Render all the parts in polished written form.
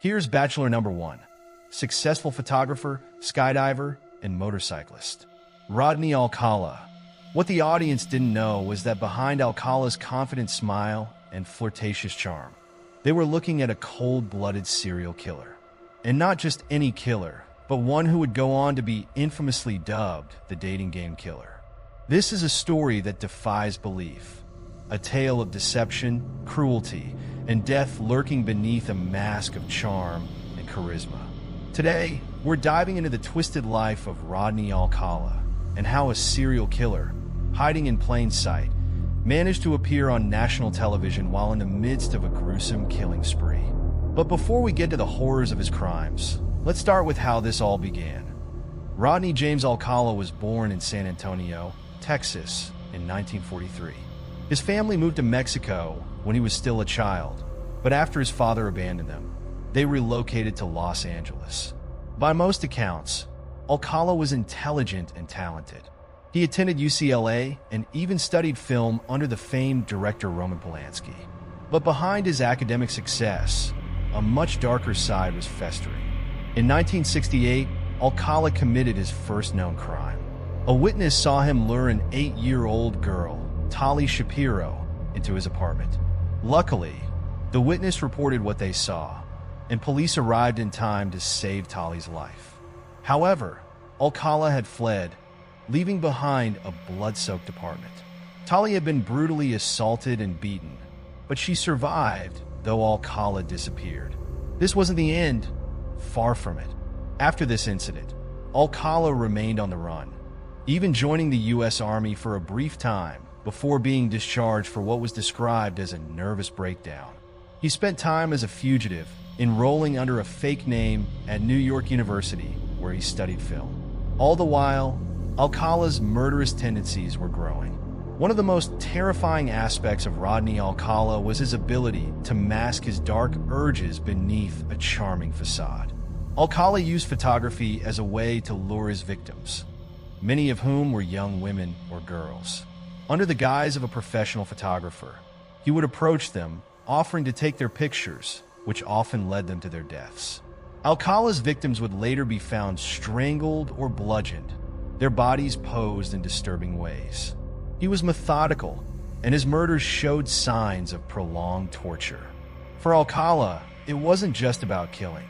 Here's bachelor number 1. Successful photographer, skydiver, and motorcyclist. Rodney Alcala. What the audience didn't know was that behind Alcala's confident smile and flirtatious charm, they were looking at a cold-blooded serial killer. And not just any killer, but one who would go on to be infamously dubbed the Dating Game Killer. This is a story that defies belief. A tale of deception, cruelty, and death lurking beneath a mask of charm and charisma. Today, we're diving into the twisted life of Rodney Alcala and how a serial killer, hiding in plain sight, managed to appear on national television while in the midst of a gruesome killing spree. But before we get to the horrors of his crimes, let's start with how this all began. Rodney James Alcala was born in San Antonio, Texas, in 1943. His family moved to Mexico when he was still a child, but after his father abandoned them, they relocated to Los Angeles. By most accounts, Alcala was intelligent and talented. He attended UCLA and even studied film under the famed director Roman Polanski. But behind his academic success, a much darker side was festering. In 1968, Alcala committed his first known crime. A witness saw him lure an 8-year-old girl, Tali Shapiro, into his apartment. Luckily, the witness reported what they saw, and police arrived in time to save Tali's life. However, Alcala had fled, leaving behind a blood-soaked apartment. Tali had been brutally assaulted and beaten, but she survived, though Alcala disappeared. This wasn't the end. Far from it. After this incident, Alcala remained on the run, even joining the U.S. Army for a brief time before being discharged for what was described as a nervous breakdown. He spent time as a fugitive, enrolling under a fake name at New York University, where he studied film. All the while, Alcala's murderous tendencies were growing. One of the most terrifying aspects of Rodney Alcala was his ability to mask his dark urges beneath a charming facade. Alcala used photography as a way to lure his victims, many of whom were young women or girls. Under the guise of a professional photographer, he would approach them, offering to take their pictures, which often led them to their deaths. Alcala's victims would later be found strangled or bludgeoned, their bodies posed in disturbing ways. He was methodical, and his murders showed signs of prolonged torture. For Alcala, it wasn't just about killing.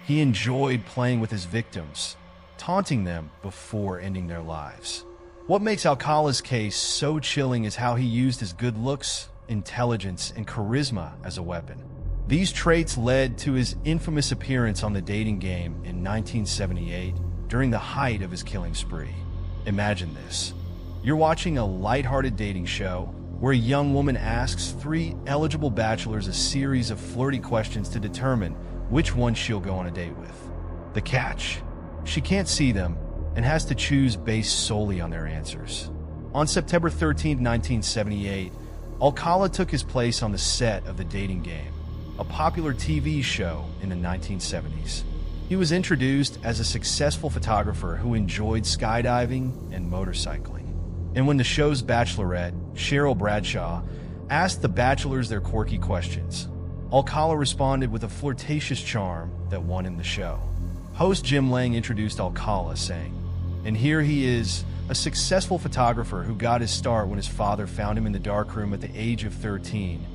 He enjoyed playing with his victims, taunting them before ending their lives. What makes Alcala's case so chilling is how he used his good looks, intelligence, and charisma as a weapon. These traits led to his infamous appearance on the Dating Game in 1978 during the height of his killing spree. Imagine this. You're watching a lighthearted dating show where a young woman asks 3 eligible bachelors a series of flirty questions to determine which one she'll go on a date with. The catch: she can't see them and has to choose based solely on their answers. On September 13, 1978, Alcala took his place on the set of The Dating Game, a popular TV show in the 1970s. He was introduced as a successful photographer who enjoyed skydiving and motorcycling. And when the show's bachelorette, Cheryl Bradshaw, asked the bachelors their quirky questions, Alcala responded with a flirtatious charm that won him the show. Host Jim Lang introduced Alcala, saying, "And here he is, a successful photographer who got his start when his father found him in the darkroom at the age of 13,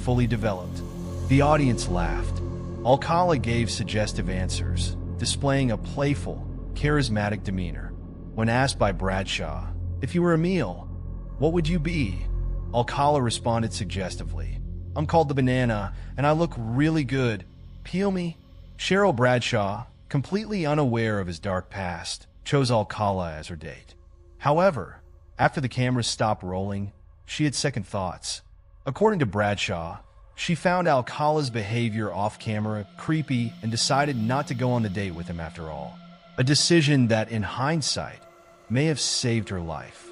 fully developed." The audience laughed. Alcala gave suggestive answers, displaying a playful, charismatic demeanor. When asked by Bradshaw, "If you were a meal, what would you be?" Alcala responded suggestively, "I'm called the banana, and I look really good. Peel me." Cheryl Bradshaw, completely unaware of his dark past, chose Alcala as her date. However, after the cameras stopped rolling, she had second thoughts. According to Bradshaw, she found Alcala's behavior off-camera creepy and decided not to go on the date with him after all. A decision that, in hindsight, may have saved her life.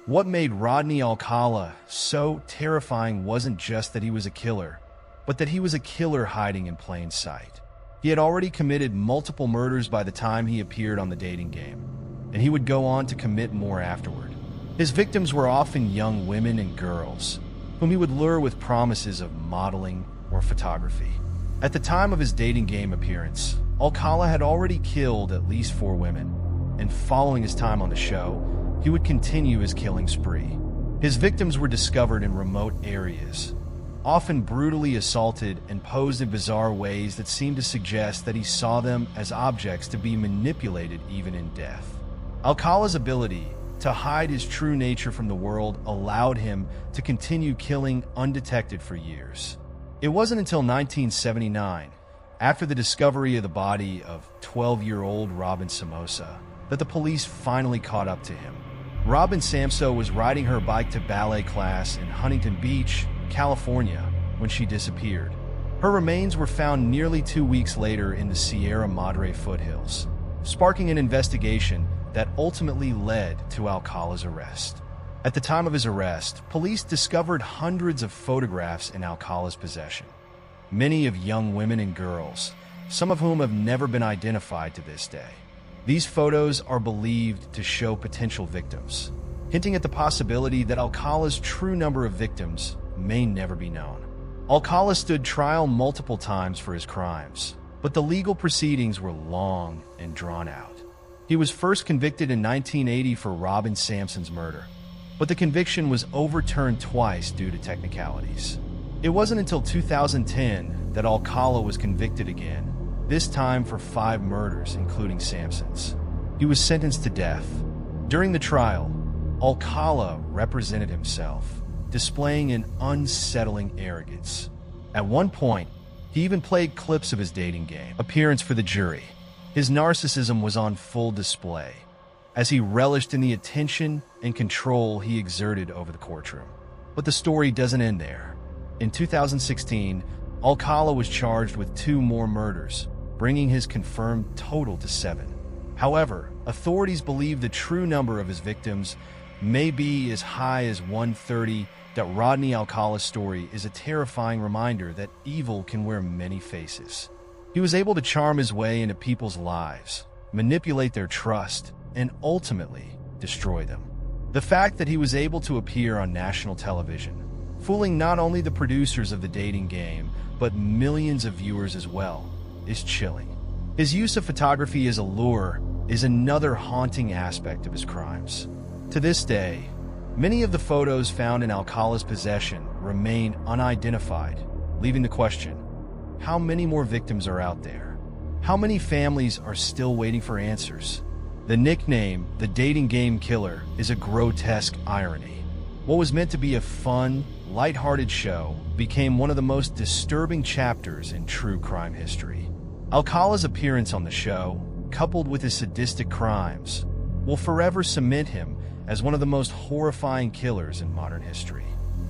What made Rodney Alcala so terrifying wasn't just that he was a killer, but that he was a killer hiding in plain sight. He had already committed multiple murders by the time he appeared on the Dating Game, and he would go on to commit more afterward. His victims were often young women and girls, whom he would lure with promises of modeling or photography. At the time of his dating game appearance, Alcala had already killed at least 4 women, and following his time on the show, he would continue his killing spree. His victims were discovered in remote areas, often brutally assaulted and posed in bizarre ways that seemed to suggest that he saw them as objects to be manipulated even in death. Alcala's ability to hide his true nature from the world allowed him to continue killing undetected for years. It wasn't until 1979, after the discovery of the body of 12-year-old Robin Samosa, that the police finally caught up to him. Robin Samso was riding her bike to ballet class in Huntington Beach, California, when she disappeared. Her remains were found nearly 2 weeks later in the Sierra Madre foothills, sparking an investigation that ultimately led to Alcala's arrest. At the time of his arrest, police discovered hundreds of photographs in Alcala's possession, many of young women and girls, some of whom have never been identified to this day. These photos are believed to show potential victims, hinting at the possibility that Alcala's true number of victims may never be known. Alcala stood trial multiple times for his crimes, but the legal proceedings were long and drawn out. He was first convicted in 1980 for Robin Sampson's murder, but the conviction was overturned twice due to technicalities. It wasn't until 2010 that Alcala was convicted again, this time for 5 murders, including Sampson's. He was sentenced to death. During the trial, Alcala represented himself, displaying an unsettling arrogance. At one point, he even played clips of his dating game appearance for the jury. His narcissism was on full display, as he relished in the attention and control he exerted over the courtroom. But the story doesn't end there. In 2016, Alcala was charged with 2 more murders, bringing his confirmed total to 7. However, authorities believe the true number of his victims may be as high as 130. That Rodney Alcala's story is a terrifying reminder that evil can wear many faces. He was able to charm his way into people's lives, manipulate their trust, and ultimately destroy them. The fact that he was able to appear on national television, fooling not only the producers of the dating game, but millions of viewers as well, is chilling. His use of photography as a lure is another haunting aspect of his crimes. To this day, many of the photos found in Alcala's possession remain unidentified, leaving the question, how many more victims are out there? How many families are still waiting for answers? The nickname, the Dating Game Killer, is a grotesque irony. What was meant to be a fun, lighthearted show became one of the most disturbing chapters in true crime history. Alcala's appearance on the show, coupled with his sadistic crimes, will forever cement him as one of the most horrifying killers in modern history.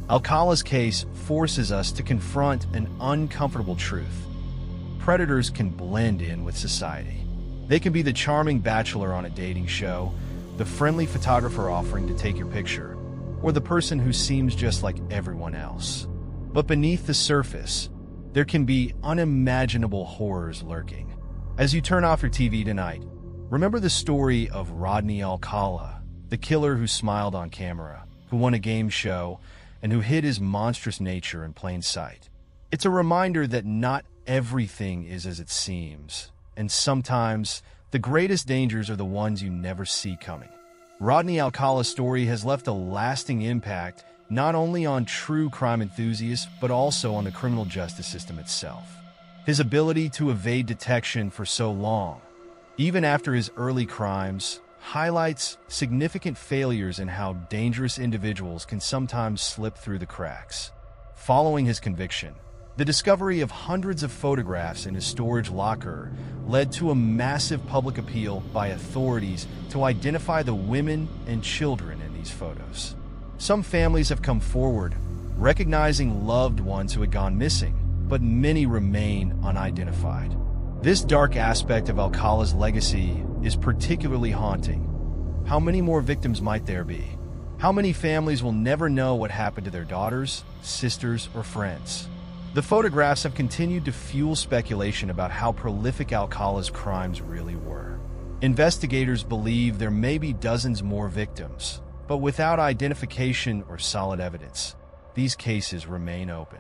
Alcala's case forces us to confront an uncomfortable truth. Predators can blend in with society. They can be the charming bachelor on a dating show, the friendly photographer offering to take your picture, or the person who seems just like everyone else. But beneath the surface, there can be unimaginable horrors lurking. As you turn off your TV tonight, remember the story of Rodney Alcala, the killer who smiled on camera, who won a game show, and who hid his monstrous nature in plain sight. It's a reminder that not everything is as it seems, and sometimes the greatest dangers are the ones you never see coming. Rodney Alcala's story has left a lasting impact not only on true crime enthusiasts, but also on the criminal justice system itself. His ability to evade detection for so long, even after his early crimes, highlights significant failures in how dangerous individuals can sometimes slip through the cracks. Following his conviction, the discovery of hundreds of photographs in his storage locker led to a massive public appeal by authorities to identify the women and children in these photos. Some families have come forward, recognizing loved ones who had gone missing, but many remain unidentified. This dark aspect of Alcala's legacy is particularly haunting. How many more victims might there be? How many families will never know what happened to their daughters, sisters, or friends? The photographs have continued to fuel speculation about how prolific Alcala's crimes really were. Investigators believe there may be dozens more victims, but without identification or solid evidence, these cases remain open.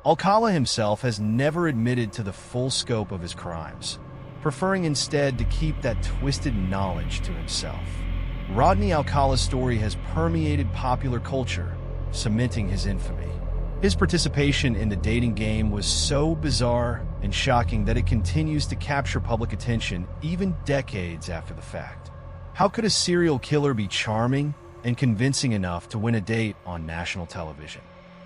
Alcala himself has never admitted to the full scope of his crimes, preferring instead to keep that twisted knowledge to himself. Rodney Alcala's story has permeated popular culture, cementing his infamy. His participation in the dating game was so bizarre and shocking that it continues to capture public attention even decades after the fact. How could a serial killer be charming and convincing enough to win a date on national television?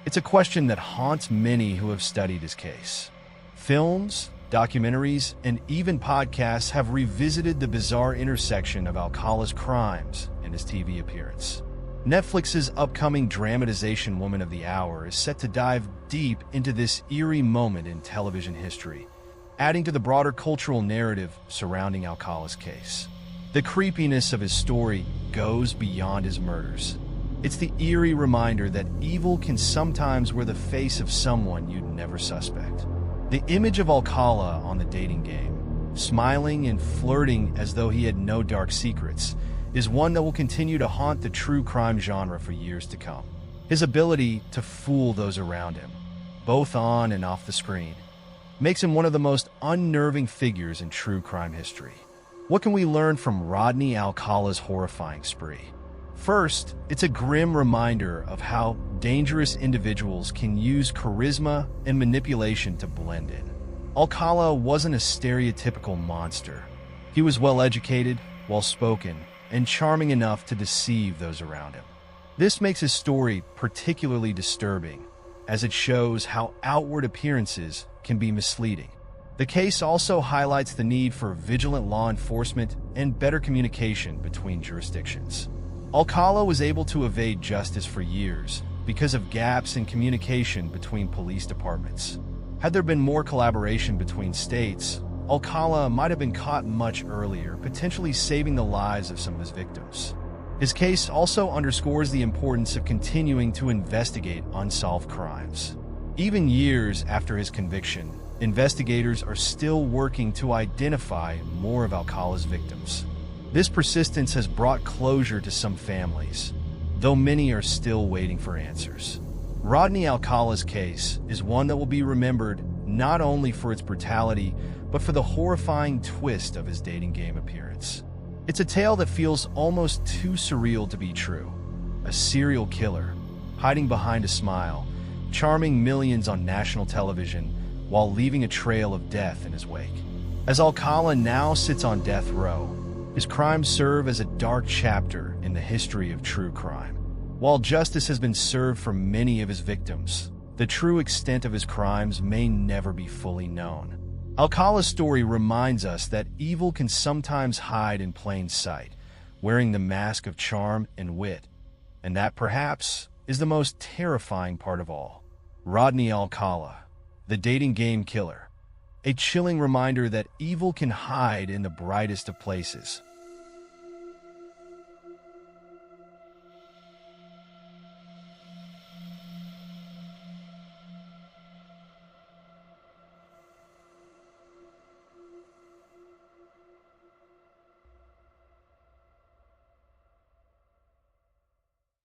It's a question that haunts many who have studied his case. Films, documentaries, and even podcasts have revisited the bizarre intersection of Alcala's crimes and his TV appearance. Netflix's upcoming dramatization Woman of the Hour is set to dive deep into this eerie moment in television history, adding to the broader cultural narrative surrounding Alcala's case. The creepiness of his story goes beyond his murders. It's the eerie reminder that evil can sometimes wear the face of someone you'd never suspect. The image of Alcala on the dating game, smiling and flirting as though he had no dark secrets, is one that will continue to haunt the true crime genre for years to come. His ability to fool those around him, both on and off the screen, makes him one of the most unnerving figures in true crime history. What can we learn from Rodney Alcala's horrifying spree? First, it's a grim reminder of how dangerous individuals can use charisma and manipulation to blend in. Alcala wasn't a stereotypical monster. He was well-educated, well-spoken, and charming enough to deceive those around him. This makes his story particularly disturbing, as it shows how outward appearances can be misleading. The case also highlights the need for vigilant law enforcement and better communication between jurisdictions. Alcala was able to evade justice for years because of gaps in communication between police departments. Had there been more collaboration between states, Alcala might have been caught much earlier, potentially saving the lives of some of his victims. His case also underscores the importance of continuing to investigate unsolved crimes. Even years after his conviction, investigators are still working to identify more of Alcala's victims. This persistence has brought closure to some families, though many are still waiting for answers. Rodney Alcala's case is one that will be remembered not only for its brutality, but for the horrifying twist of his dating game appearance. It's a tale that feels almost too surreal to be true. A serial killer, hiding behind a smile, charming millions on national television, while leaving a trail of death in his wake. As Alcala now sits on death row, his crimes serve as a dark chapter in the history of true crime. While justice has been served for many of his victims, the true extent of his crimes may never be fully known. Alcala's story reminds us that evil can sometimes hide in plain sight, wearing the mask of charm and wit, and that perhaps is the most terrifying part of all. Rodney Alcala, the dating game killer, a chilling reminder that evil can hide in the brightest of places,